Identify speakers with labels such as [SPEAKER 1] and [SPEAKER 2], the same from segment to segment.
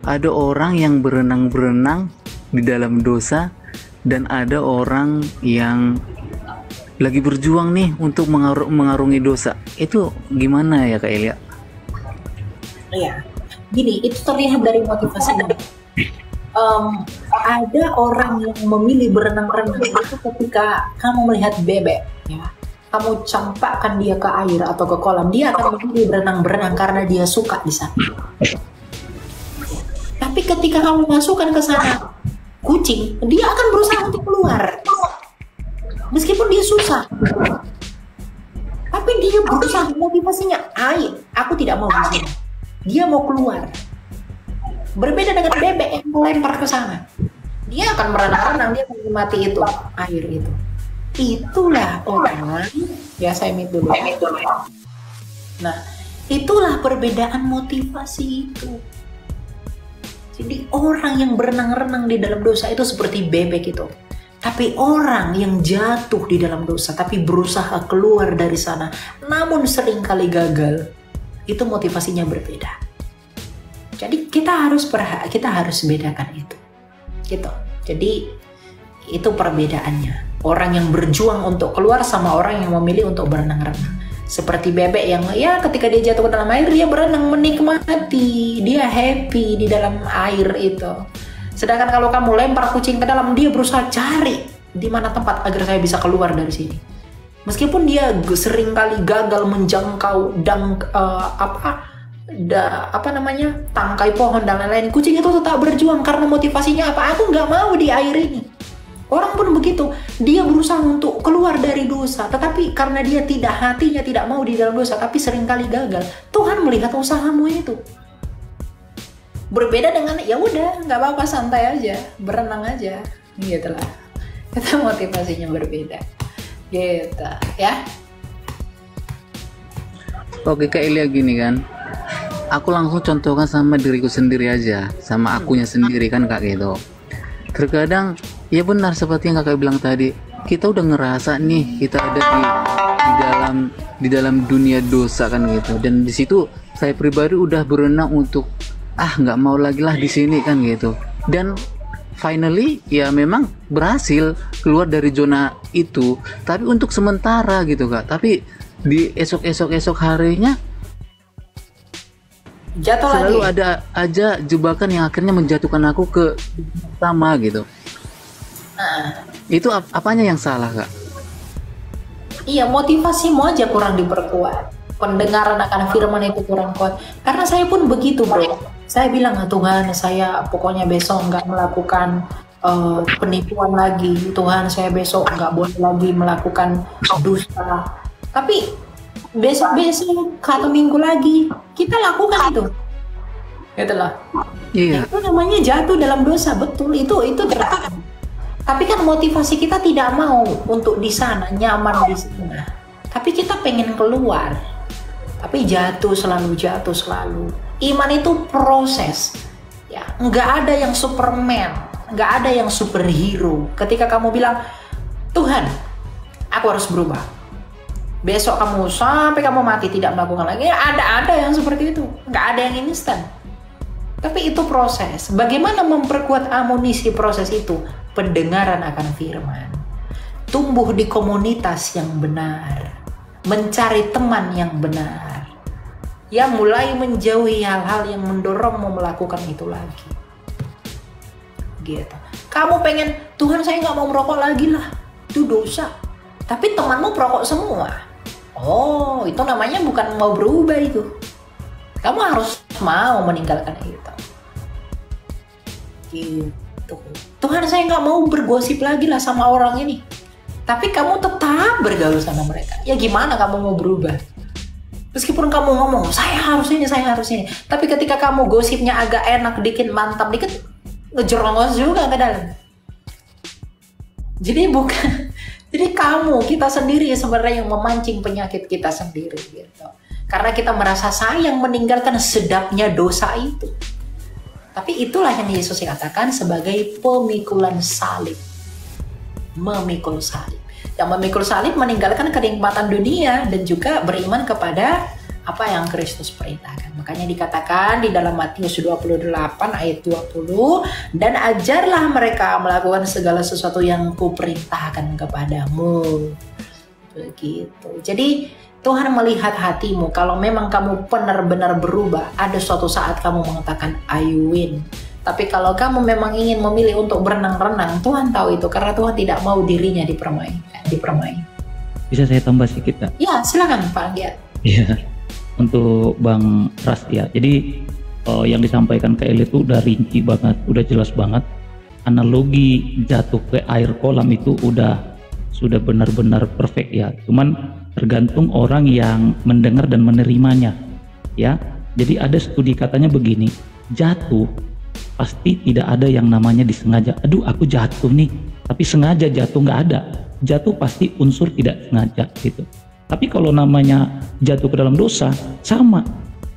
[SPEAKER 1] ada orang yang berenang-berenang di dalam dosa, dan ada orang yang lagi berjuang nih untuk mengarungi dosa. Itu gimana ya Kak Elia?
[SPEAKER 2] Iya, gini, itu terlihat dari motivasinya. Ada orang yang memilih berenang-renang itu ketika kamu melihat bebek, ya, kamu campakkan dia ke air atau ke kolam, dia akan memilih berenang-berenang karena dia suka di sana. Tapi ketika kamu masukkan ke sana kucing, dia akan berusaha untuk keluar, meskipun dia susah. Tapi dia berusaha, motivasinya, air, aku tidak mau di sini. Dia mau keluar. Berbeda dengan bebek yang melempar ke sana. Dia akan berenang-renang, dia akan menikmati itu, air itu. Itulah orang, ya saya mute dulu. Nah, itulah perbedaan motivasi itu. Jadi orang yang berenang-renang di dalam dosa itu seperti bebek itu. Tapi orang yang jatuh di dalam dosa, tapi berusaha keluar dari sana, namun seringkali gagal, itu motivasinya berbeda. Jadi kita harus bedakan itu, gitu. Jadi itu perbedaannya. Orang yang berjuang untuk keluar sama orang yang memilih untuk berenang-renang. Seperti bebek yang ya ketika dia jatuh ke dalam air, dia berenang menikmati, dia happy di dalam air itu. Sedangkan kalau kamu lempar kucing ke dalam, dia berusaha cari di mana tempat agar saya bisa keluar dari sini. Meskipun dia seringkali gagal menjangkau tangkai pohon dan lain-lain, kucing itu tetap berjuang karena motivasinya apa? Aku nggak mau di air ini. Orang pun begitu, dia berusaha untuk keluar dari dosa, tetapi karena dia hatinya tidak mau di dalam dosa, tapi seringkali gagal. Tuhan melihat usahamu itu. Berbeda dengan ya udah nggak apa-apa, santai aja, berenang aja, gitu lah. Itu motivasinya berbeda, gitu ya.
[SPEAKER 1] Oke Kak Elia, gini kan, aku langsung contohkan sama diriku sendiri aja, sama akunya sendiri kan Kak gitu. Terkadang ya benar seperti yang Kakak bilang tadi, kita udah ngerasa nih kita ada di dalam dunia dosa kan gitu, dan di situ saya pribadi udah berenang untuk nggak mau lagi lah di sini kan gitu, dan finally ya memang berhasil keluar dari zona itu, tapi untuk sementara gitu Kak. Tapi di esok harinya
[SPEAKER 2] jatuh
[SPEAKER 1] selalu
[SPEAKER 2] lagi.
[SPEAKER 1] ada aja jebakan yang akhirnya menjatuhkan aku ke sama gitu. Itu apanya yang salah Kak?
[SPEAKER 2] Iya, motivasimu aja kurang diperkuat. Pendengaran akan firman itu kurang kuat. Karena saya pun begitu bro. Saya bilang, Tuhan saya pokoknya besok nggak melakukan penipuan lagi. Tuhan saya besok nggak boleh lagi melakukan dusta. Tapi besok-besok atau minggu lagi kita lakukan itu. Gitu loh.
[SPEAKER 1] Iya.
[SPEAKER 2] Itu namanya jatuh dalam dosa, betul. Itu terjadi. Tapi kan motivasi kita tidak mau untuk di sana, nyaman di sana. Tapi kita pengen keluar. Tapi jatuh selalu. Iman itu proses. Ya, nggak ada yang Superman, nggak ada yang superhero. Ketika kamu bilang, Tuhan, aku harus berubah. Besok kamu sampai kamu mati tidak melakukan lagi. Ada yang seperti itu. Nggak ada yang instan. Tapi itu proses. Bagaimana memperkuat amunisi proses itu? Pendengaran akan firman, tumbuh di komunitas yang benar, mencari teman yang benar, ya mulai menjauhi hal-hal yang mendorongmu melakukan itu lagi. Gitu. Kamu pengen, Tuhan saya nggak mau merokok lagi lah, itu dosa. Tapi temanmu perokok semua. Oh, itu namanya bukan mau berubah itu. Kamu harus mau meninggalkan itu. Gitu. Tuhan saya nggak mau bergosip lagi lah sama orang ini. Tapi kamu tetap bergaul sama mereka. Ya gimana kamu mau berubah? Meskipun kamu ngomong, saya harus ini. Tapi ketika kamu gosipnya agak enak dikit, mantap dikit, ngejerongos juga ke dalam. Jadi kita sendiri sebenarnya yang memancing penyakit kita sendiri gitu. Karena kita merasa sayang meninggalkan sedapnya dosa itu. Tapi itulah yang Yesus katakan sebagai pemikulan salib. Memikul salib. Yang memikul salib meninggalkan kenikmatan dunia dan juga beriman kepada apa yang Kristus perintahkan. Makanya dikatakan di dalam Matius 28 ayat 20, dan ajarlah mereka melakukan segala sesuatu yang kuperintahkan kepadamu. Begitu. Jadi Tuhan melihat hatimu. Kalau memang kamu benar-benar berubah, ada suatu saat kamu mengatakan I win. Tapi kalau kamu memang ingin memilih untuk berenang-renang, Tuhan tahu itu, karena Tuhan tidak mau dirinya dipermain.
[SPEAKER 3] Bisa saya tambah sedikit, Kak?
[SPEAKER 2] Ya, silakan Pak Anggiat.
[SPEAKER 3] Iya, untuk Bang Ras ya. Jadi yang disampaikan ke Eli itu udah rinci banget, udah jelas banget. Analogi jatuh ke air kolam itu sudah benar-benar perfect ya. Cuman tergantung orang yang mendengar dan menerimanya ya. Jadi ada studi katanya begini, jatuh pasti tidak ada yang namanya disengaja. Aduh aku jatuh nih, tapi sengaja jatuh nggak ada. Jatuh pasti unsur tidak sengaja gitu. Tapi kalau namanya jatuh ke dalam dosa, sama,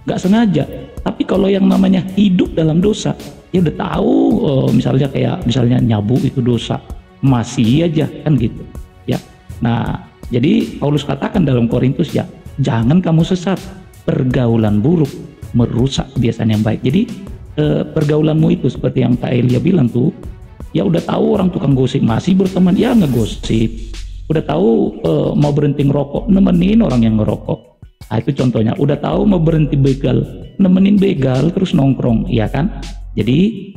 [SPEAKER 3] nggak sengaja. Tapi kalau yang namanya hidup dalam dosa, ya udah tahu, misalnya nyabu itu dosa, masih aja kan gitu ya. Nah jadi Paulus katakan dalam Korintus ya, jangan kamu sesat, pergaulan buruk merusak kebiasaan yang baik. Jadi pergaulanmu itu seperti yang Kak Elia bilang tuh, ya udah tahu orang tukang gosip masih berteman, ya ngegosip. Udah tahu mau berhenti ngerokok, nemenin orang yang ngerokok. Nah itu contohnya. Udah tahu mau berhenti begal, nemenin begal terus nongkrong, ya kan? Jadi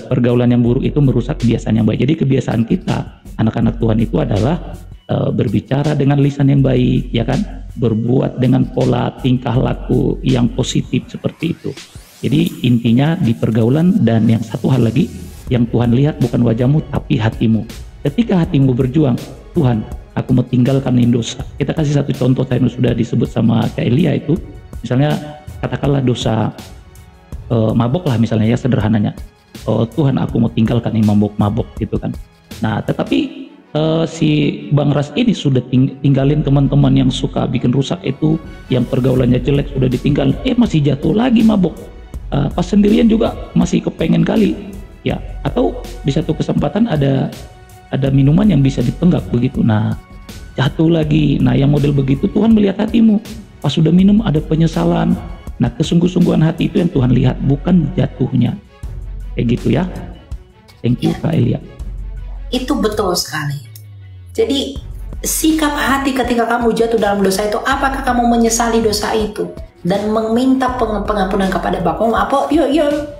[SPEAKER 3] pergaulan yang buruk itu merusak kebiasaan yang baik. Jadi kebiasaan kita, anak-anak Tuhan itu adalah berbicara dengan lisan yang baik, ya kan? Berbuat dengan pola tingkah laku yang positif seperti itu. Jadi intinya di pergaulan. Dan yang satu hal lagi, yang Tuhan lihat bukan wajahmu tapi hatimu. Ketika hatimu berjuang, Tuhan aku mau tinggalkan ini dosa. Kita kasih satu contoh yang sudah disebut sama Kak Elia itu, misalnya katakanlah dosa mabok lah misalnya ya, sederhananya. Tuhan aku mau tinggalkan ini mabok gitu kan. Nah tetapi si Bang Ras ini sudah tinggalin teman-teman yang suka bikin rusak itu, yang pergaulannya jelek sudah ditinggal, masih jatuh lagi mabok. Pas sendirian juga masih kepengen kali ya. Atau di satu kesempatan ada minuman yang bisa ditenggak begitu, nah jatuh lagi. Nah yang model begitu Tuhan melihat hatimu. Pas sudah minum ada penyesalan. Nah kesungguh-sungguhan hati itu yang Tuhan lihat, bukan jatuhnya. Kayak gitu ya. Thank you Kak Elia.
[SPEAKER 2] Itu betul sekali. Jadi sikap hati ketika kamu jatuh dalam dosa itu, apakah kamu menyesali dosa itu dan meminta pengampunan kepada Bapamu? Apa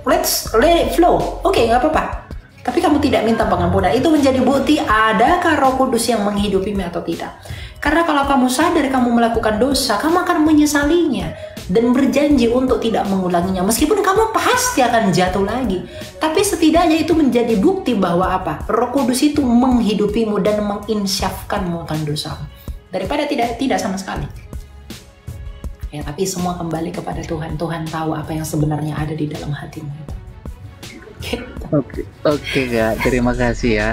[SPEAKER 2] let's let it flow. Oke, nggak apa-apa. Tapi kamu tidak minta pengampunan, itu menjadi bukti adakah Roh Kudus yang menghidupimu atau tidak. Karena kalau kamu sadar kamu melakukan dosa, kamu akan menyesalinya dan berjanji untuk tidak mengulanginya. Meskipun kamu pasti akan jatuh lagi, tapi setidaknya itu menjadi bukti bahwa apa? Roh Kudus itu menghidupimu dan menginsyafkanmu akan dosamu. Daripada tidak sama sekali. Ya, tapi semua kembali kepada Tuhan. Tuhan tahu apa yang sebenarnya ada di dalam hatimu.
[SPEAKER 1] Oke Kak, terima kasih ya.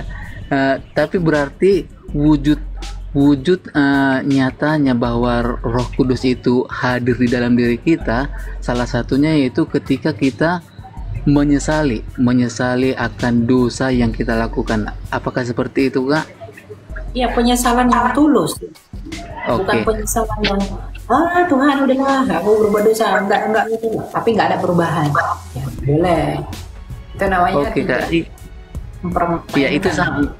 [SPEAKER 1] Tapi berarti wujud nyatanya bahwa Roh Kudus itu hadir di dalam diri kita, salah satunya yaitu ketika kita menyesali akan dosa yang kita lakukan. Apakah seperti itu Kak?
[SPEAKER 2] Ya, penyesalan yang tulus. Bukan penyesalan yang Tuhan udahlah aku berubah dosa, enggak gitu. Tapi enggak ada perubahan. Ya, boleh. Itu namanya
[SPEAKER 1] Kak. Ya itu sama.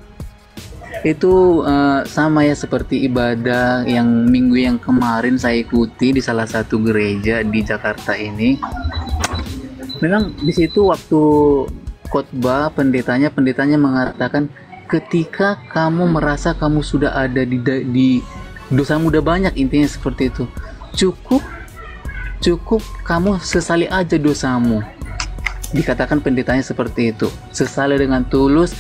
[SPEAKER 1] Itu sama ya seperti ibadah yang minggu yang kemarin saya ikuti di salah satu gereja di Jakarta ini. Memang di situ waktu khotbah pendetanya mengatakan ketika kamu merasa kamu sudah ada di dosamu udah banyak, intinya seperti itu. Cukup kamu sesali aja dosamu. Dikatakan pendetanya seperti itu, sesali dengan tulus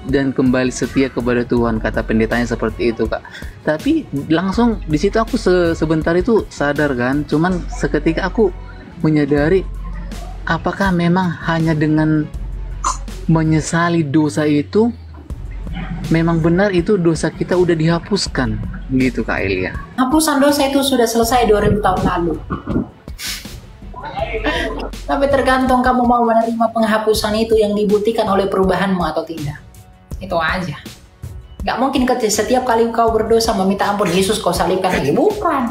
[SPEAKER 1] dan kembali setia kepada Tuhan, kata pendetanya seperti itu Kak. Tapi langsung di situ aku sebentar itu sadar kan, cuman seketika aku menyadari apakah memang hanya dengan menyesali dosa itu memang benar itu dosa kita udah dihapuskan gitu Kak Elia.
[SPEAKER 2] Hapusan dosa itu sudah selesai 2000 tahun lalu. Tapi tergantung kamu mau menerima penghapusan itu yang dibuktikan oleh perubahanmu atau tidak. Itu aja. Gak mungkin setiap kali kau berdosa meminta ampun, Yesus kau salibkan lagi. Bukan.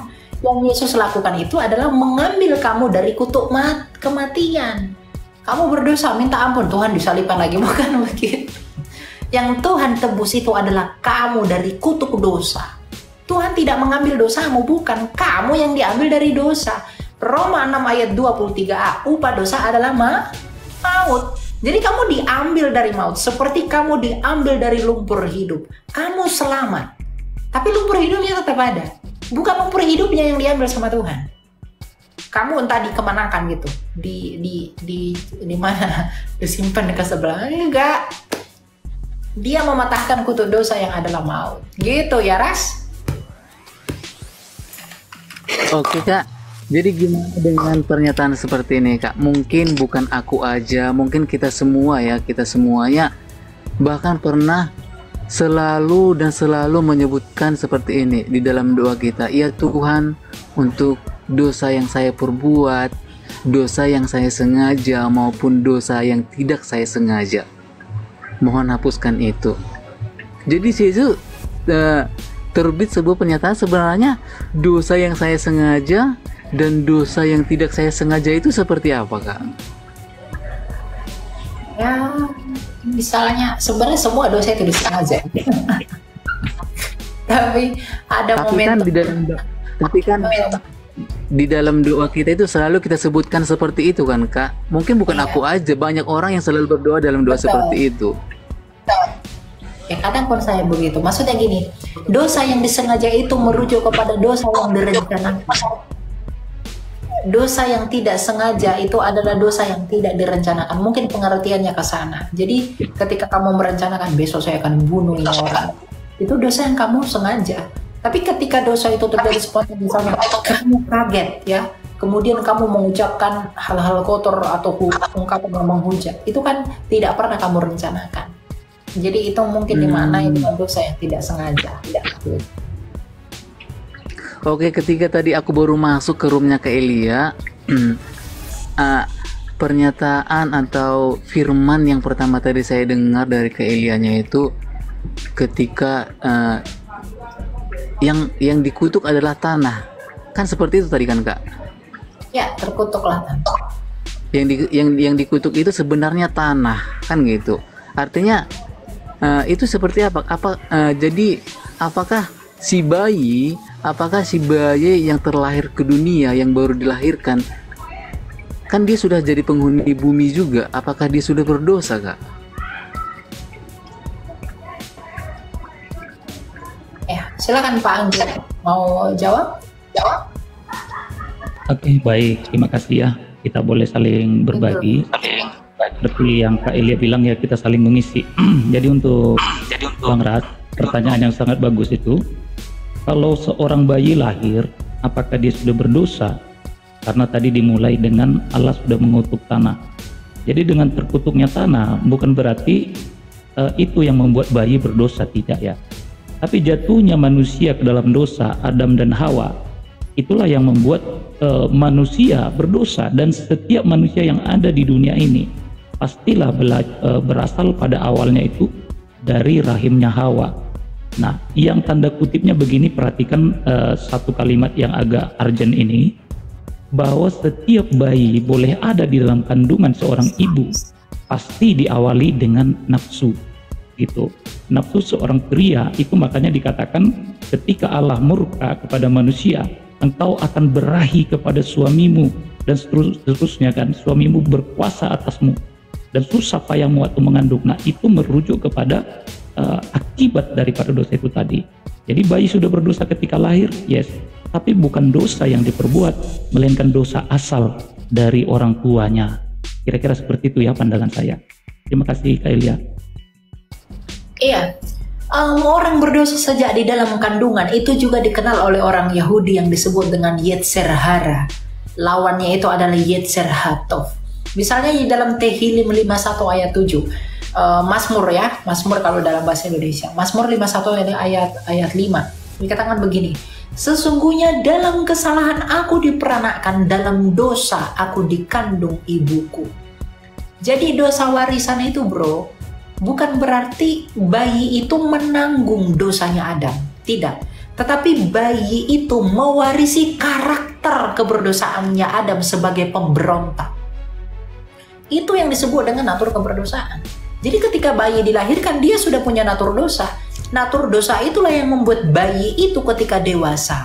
[SPEAKER 2] Yang Yesus lakukan itu adalah mengambil kamu dari kutuk kematian. Kamu berdosa, minta ampun, Tuhan disalibkan lagi, bukan begitu. Yang Tuhan tebus itu adalah kamu dari kutuk dosa. Tuhan tidak mengambil dosamu, bukan kamu yang diambil dari dosa. Roma 6 ayat 23a, upah dosa adalah maut. Jadi kamu diambil dari maut, seperti kamu diambil dari lumpur hidup. Kamu selamat, tapi lumpur hidupnya tetap ada. Bukan lumpur hidupnya yang diambil sama Tuhan. Kamu entah dikemanakan gitu, di mana, disimpan ke sebelah. Enggak, dia mematahkan kutuk dosa yang adalah maut. Gitu ya, Ras?
[SPEAKER 1] Oke Kak, jadi gimana dengan pernyataan seperti ini Kak? Mungkin bukan aku aja, mungkin kita semua ya, kita semuanya bahkan pernah selalu menyebutkan seperti ini di dalam doa kita. Ya Tuhan, untuk dosa yang saya perbuat, dosa yang saya sengaja maupun dosa yang tidak saya sengaja, mohon hapuskan itu. Jadi situ terbit sebuah pernyataan, sebenarnya dosa yang saya sengaja dan dosa yang tidak saya sengaja itu seperti apa Kak?
[SPEAKER 2] Ya, misalnya sebenarnya semua dosa itu disengaja. Tapi ada momentum.
[SPEAKER 1] Di dalam doa kita itu selalu kita sebutkan seperti itu kan Kak. Mungkin bukan aku aja, banyak orang yang selalu berdoa dalam doa seperti itu.
[SPEAKER 2] Ya kadang pun saya begitu. Maksudnya gini, dosa yang disengaja itu merujuk kepada dosa yang direncanakan. Dosa yang tidak sengaja itu adalah dosa yang tidak direncanakan. Mungkin pengertiannya ke sana. Jadi ketika kamu merencanakan besok saya akan bunuh ini orang, itu dosa yang kamu sengaja. Tapi ketika dosa itu terjadi spontan, misalnya kamu kaget ya, kemudian kamu mengucapkan hal-hal kotor atau ungkapan yang menghujat, itu kan tidak pernah kamu rencanakan. Jadi itu mungkin dimaknai dengan dosa yang tidak sengaja.
[SPEAKER 1] Oke, ketika tadi aku baru masuk ke roomnya ke Elia, pernyataan atau firman yang pertama tadi saya dengar dari ke Elianya itu ketika yang dikutuk adalah tanah, kan seperti itu tadi kan Kak?
[SPEAKER 2] Ya, terkutuklah tanah.
[SPEAKER 1] Yang dikutuk itu sebenarnya tanah, kan gitu. Artinya itu seperti apa? Jadi apakah si bayi yang terlahir ke dunia, yang baru dilahirkan, kan dia sudah jadi penghuni bumi juga, apakah dia sudah berdosa Kak?
[SPEAKER 2] Ya, silakan Pak Anggi, mau jawab?
[SPEAKER 3] Oke, baik, terima kasih ya. Kita boleh saling berbagi. Seperti yang Kak Elia bilang ya, kita saling mengisi. Jadi untuk Bang Rat, pertanyaan yang sangat bagus itu, kalau seorang bayi lahir, apakah dia sudah berdosa? Karena tadi dimulai dengan Allah sudah mengutuk tanah. Jadi dengan terkutuknya tanah bukan berarti itu yang membuat bayi berdosa, tidak ya. Tapi jatuhnya manusia ke dalam dosa, Adam dan Hawa, itulah yang membuat manusia berdosa. Dan setiap manusia yang ada di dunia ini pastilah berasal pada awalnya itu dari rahimnya Hawa. Nah, yang tanda kutipnya begini, perhatikan satu kalimat yang agak urgent ini, bahwa setiap bayi boleh ada di dalam kandungan seorang ibu pasti diawali dengan nafsu, gitu. Nafsu seorang pria itu makanya dikatakan ketika Allah murka kepada manusia, engkau akan berahi kepada suamimu dan seterusnya kan, suamimu berkuasa atasmu dan susah payahmu waktu mengandung. Nah, itu merujuk kepada akibat daripada dosa itu tadi. Jadi bayi sudah berdosa ketika lahir, yes, tapi bukan dosa yang diperbuat, melainkan dosa asal dari orang tuanya. Kira-kira seperti itu ya pandangan saya. Terima kasih Kak Elia.
[SPEAKER 2] Iya, orang berdosa sejak di dalam kandungan itu juga dikenal oleh orang Yahudi yang disebut dengan Yetzer Hara. Lawannya itu adalah Yetzer Hatov. Misalnya di dalam Tehillim 51 ayat 7, Mazmur ya, Mazmur kalau dalam bahasa Indonesia, Mazmur 51 ayat 5, dikatakan begini, sesungguhnya dalam kesalahan aku diperanakkan, dalam dosa aku dikandung ibuku. Jadi dosa warisan itu bro, bukan berarti bayi itu menanggung dosanya Adam, tidak. Tetapi bayi itu mewarisi karakter keberdosaannya Adam sebagai pemberontak. Itu yang disebut dengan natur keberdosaan. Jadi ketika bayi dilahirkan, dia sudah punya natur dosa. Natur dosa itulah yang membuat bayi itu ketika dewasa,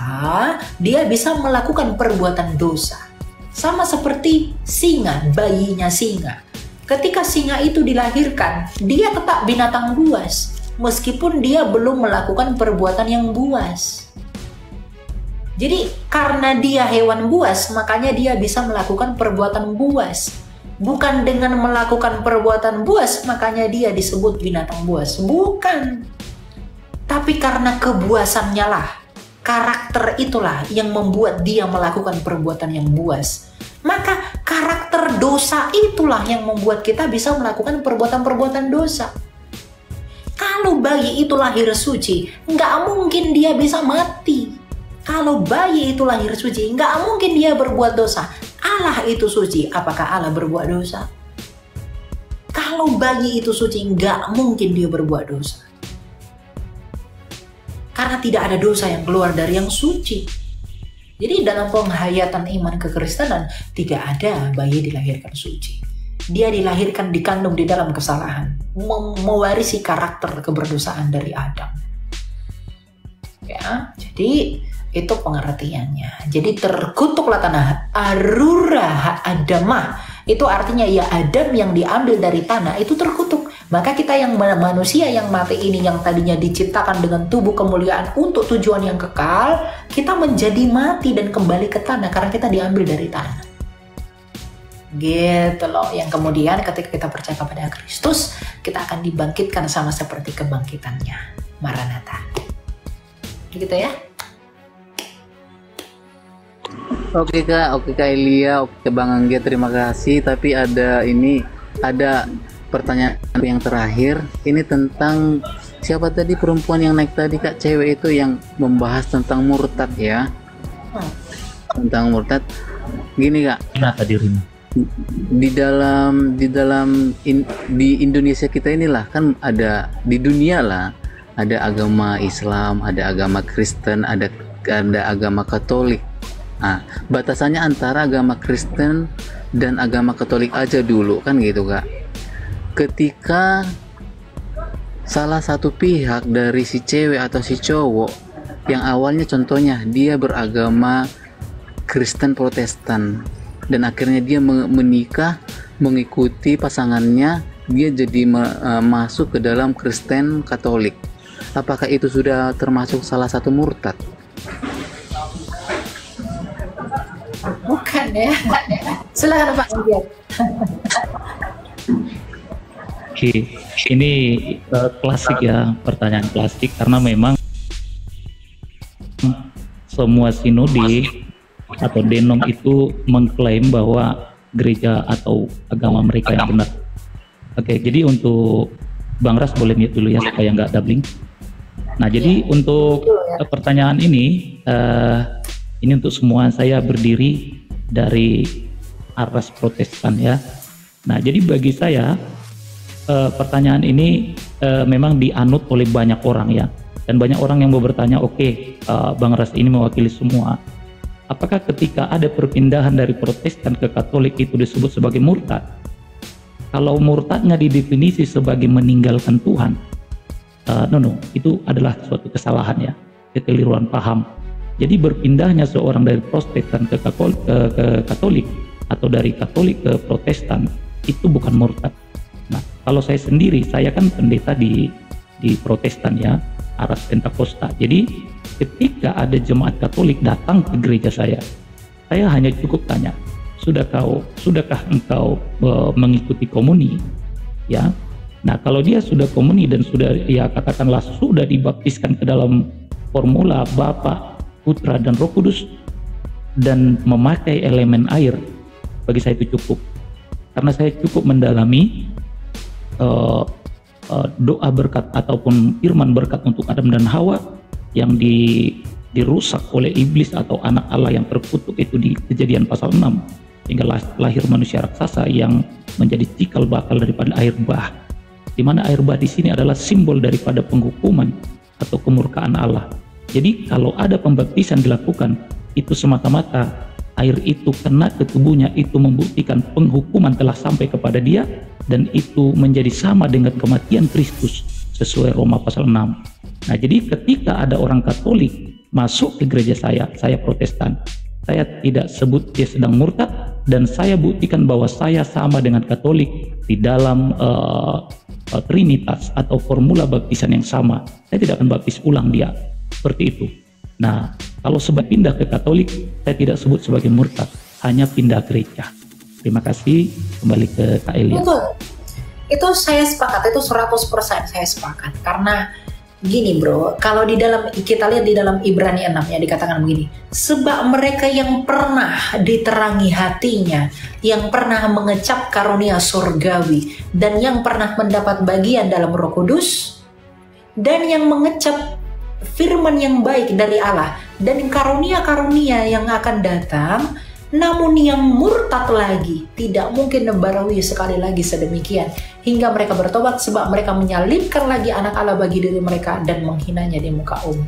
[SPEAKER 2] dia bisa melakukan perbuatan dosa. Sama seperti singa, bayinya singa. Ketika singa itu dilahirkan, dia tetap binatang buas. Meskipun dia belum melakukan perbuatan yang buas. Jadi karena dia hewan buas, makanya dia bisa melakukan perbuatan buas. Bukan dengan melakukan perbuatan buas, makanya dia disebut binatang buas. Bukan. Tapi karena kebuasannya lah, karakter itulah yang membuat dia melakukan perbuatan yang buas. Maka karakter dosa itulah yang membuat kita bisa melakukan perbuatan-perbuatan dosa. Kalau bayi itu lahir suci, nggak mungkin dia bisa mati. Kalau bayi itu lahir suci, nggak mungkin dia berbuat dosa. Allah itu suci, apakah Allah berbuat dosa? Kalau bayi itu suci, nggak mungkin dia berbuat dosa. Karena tidak ada dosa yang keluar dari yang suci. Jadi dalam penghayatan iman kekristenan, tidak ada bayi dilahirkan suci. Dia dilahirkan, dikandung di dalam kesalahan, mewarisi karakter keberdosaan dari Adam. Ya, jadi itu pengertiannya. Jadi terkutuklah tanah, arura adamah. Itu artinya ya Adam yang diambil dari tanah itu terkutuk. Maka kita yang manusia yang mati ini, yang tadinya diciptakan dengan tubuh kemuliaan untuk tujuan yang kekal, kita menjadi mati dan kembali ke tanah karena kita diambil dari tanah. Gitu loh. Yang kemudian ketika kita percaya kepada Kristus, kita akan dibangkitkan sama seperti kebangkitannya. Maranatha. Gitu ya.
[SPEAKER 1] Oke Kak Elia, oke Bang Anggia, terima kasih. Tapi ada pertanyaan yang terakhir. Ini tentang siapa tadi perempuan yang naik tadi Kak, cewek itu yang membahas tentang murtad ya. Tentang murtad. Gini Kak.
[SPEAKER 3] Kenapa dirimu?
[SPEAKER 1] Di Indonesia kita inilah kan ada, di dunia lah ada agama Islam, ada agama Kristen, ada agama Katolik. Nah, batasannya antara agama Kristen dan agama Katolik aja dulu kan gitu Kak. Ketika salah satu pihak dari si cewek atau si cowok yang awalnya contohnya dia beragama Kristen Protestan dan akhirnya dia menikah mengikuti pasangannya, dia jadi masuk ke dalam Kristen Katolik, apakah itu sudah termasuk salah satu murtad?
[SPEAKER 2] Bukan ya. Silakan Pak Anggia.
[SPEAKER 3] Oke, ini klasik ya, pertanyaan klasik karena memang semua sinode atau denom itu mengklaim bahwa gereja atau agama mereka yang benar. Oke, jadi untuk Bang Ras boleh mute dulu ya supaya nggak doubling. Nah, jadi untuk pertanyaan ini untuk semua, saya berdiri dari aras Protestan ya. Nah, jadi bagi saya pertanyaan ini memang dianut oleh banyak orang ya, dan banyak orang yang mau bertanya, oke, Bang Ras ini mewakili semua. Apakah ketika ada perpindahan dari Protestan ke Katolik itu disebut sebagai murtad? Kalau murtadnya didefinisi sebagai meninggalkan Tuhan, itu adalah suatu kesalahan ya, kekeliruan paham. Jadi berpindahnya seorang dari Protestan ke Katolik atau dari Katolik ke Protestan itu bukan murtad. Nah, kalau saya sendiri, saya kan pendeta di Protestan ya, aras Pentakosta. Jadi ketika ada jemaat Katolik datang ke gereja saya hanya cukup tanya, sudahkah engkau mengikuti komuni? Ya. Nah, kalau dia sudah komuni dan sudah, ya katakanlah sudah dibaptiskan ke dalam formula Bapa, Putra dan Roh Kudus dan memakai elemen air, bagi saya itu cukup. Karena saya cukup mendalami doa berkat ataupun firman berkat untuk Adam dan Hawa yang dirusak oleh iblis atau anak Allah yang terkutuk itu di Kejadian pasal 6, hingga lahir manusia raksasa yang menjadi cikal bakal daripada air bah, di mana air bah di sini adalah simbol daripada penghukuman atau kemurkaan Allah. Jadi kalau ada pembaptisan dilakukan, itu semata-mata air itu kena ke tubuhnya, itu membuktikan penghukuman telah sampai kepada dia, dan itu menjadi sama dengan kematian Kristus sesuai Roma pasal 6. Nah, jadi ketika ada orang Katolik masuk ke gereja saya Protestan, saya tidak sebut dia sedang murtad, dan saya buktikan bahwa saya sama dengan Katolik di dalam Trinitas atau formula baptisan yang sama. Saya tidak akan baptis ulang dia, seperti itu. Nah, kalau sebab pindah ke Katolik, saya tidak sebut sebagai murtad, hanya pindah gereja. Terima kasih. Kembali ke Kak Elia.
[SPEAKER 2] Betul. Itu saya sepakat, itu 100% saya sepakat. Karena gini bro, kalau di dalam, kita lihat di dalam Ibrani 6 ya, dikatakan begini, sebab mereka yang pernah diterangi hatinya, yang pernah mengecap karunia surgawi, dan yang pernah mendapat bagian dalam Roh Kudus, dan yang mengecap firman yang baik dari Allah, dan karunia-karunia yang akan datang, namun yang murtad lagi tidak mungkin membarui sekali lagi sedemikian hingga mereka bertobat, sebab mereka menyalibkan lagi anak Allah bagi diri mereka dan menghinanya di muka umum.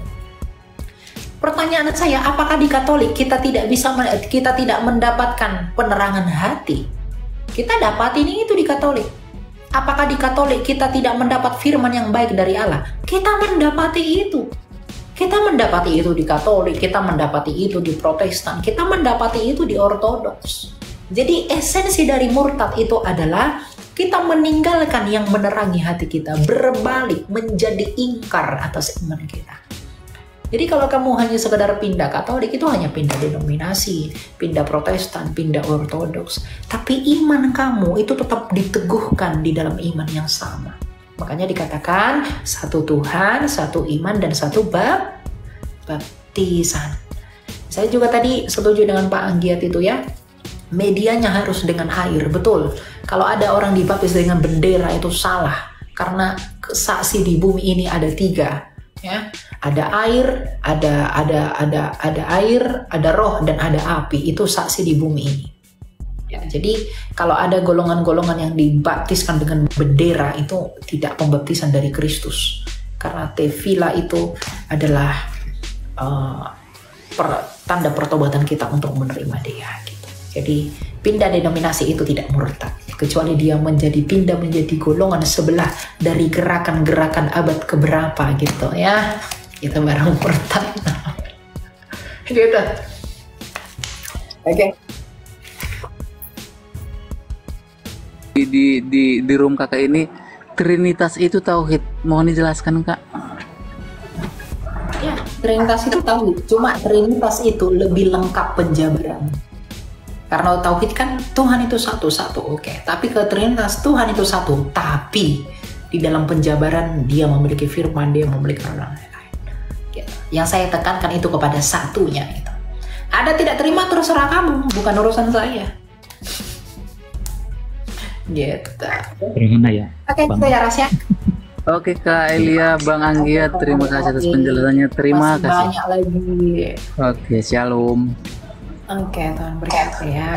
[SPEAKER 2] Pertanyaan saya, apakah di Katolik kita tidak mendapatkan penerangan hati? Kita dapat ini itu di Katolik. Apakah di Katolik kita tidak mendapat firman yang baik dari Allah? Kita mendapati itu. Kita mendapati itu di Katolik, kita mendapati itu di Protestan, kita mendapati itu di Ortodoks. Jadi esensi dari murtad itu adalah kita meninggalkan yang menerangi hati kita, berbalik menjadi ingkar atas iman kita. Jadi kalau kamu hanya sekedar pindah Katolik, itu hanya pindah denominasi, pindah Protestan, pindah Ortodoks. Tapi iman kamu itu tetap diteguhkan di dalam iman yang sama. Makanya dikatakan satu Tuhan, satu iman, dan satu baptisan. Saya juga tadi setuju dengan Pak Anggiat itu ya. Medianya harus dengan air, betul. Kalau ada orang dibaptis dengan bendera itu salah. Karena saksi di bumi ini ada 3. Ya, ada air, ada air, ada roh, dan ada api. Itu saksi di bumi ini. Ya, jadi kalau ada golongan-golongan yang dibaptiskan dengan bendera, itu tidak pembaptisan dari Kristus, karena tefila itu adalah tanda pertobatan kita untuk menerima Dia. Gitu. Jadi pindah denominasi itu tidak murtad, kecuali dia pindah menjadi golongan sebelah dari gerakan-gerakan abad keberapa gitu ya, itu baru murtad. Gitu. Oke.
[SPEAKER 1] Di room kakak ini Trinitas itu tauhid, mohon dijelaskan kak.
[SPEAKER 2] Ya, Trinitas itu tauhid, cuma Trinitas itu lebih lengkap penjabaran. Karena tauhid kan Tuhan itu satu-satu, oke. Tapi ke Trinitas Tuhan itu satu, tapi di dalam penjabaran dia memiliki firman, dia memiliki orang lain. Gitu. Yang saya tekankan itu kepada satunya itu. Ada tidak terima terserah kamu, bukan urusan saya. Gitu.
[SPEAKER 3] Terima ya.
[SPEAKER 2] Oke, saya Rasya.
[SPEAKER 1] Oke Kak Elia, Bang Anggiat, terima kasih atas penjelasannya. Terima kasih.
[SPEAKER 2] Banyak lagi.
[SPEAKER 1] Oke, shalom.
[SPEAKER 2] Oke, Tuhan berkati ya.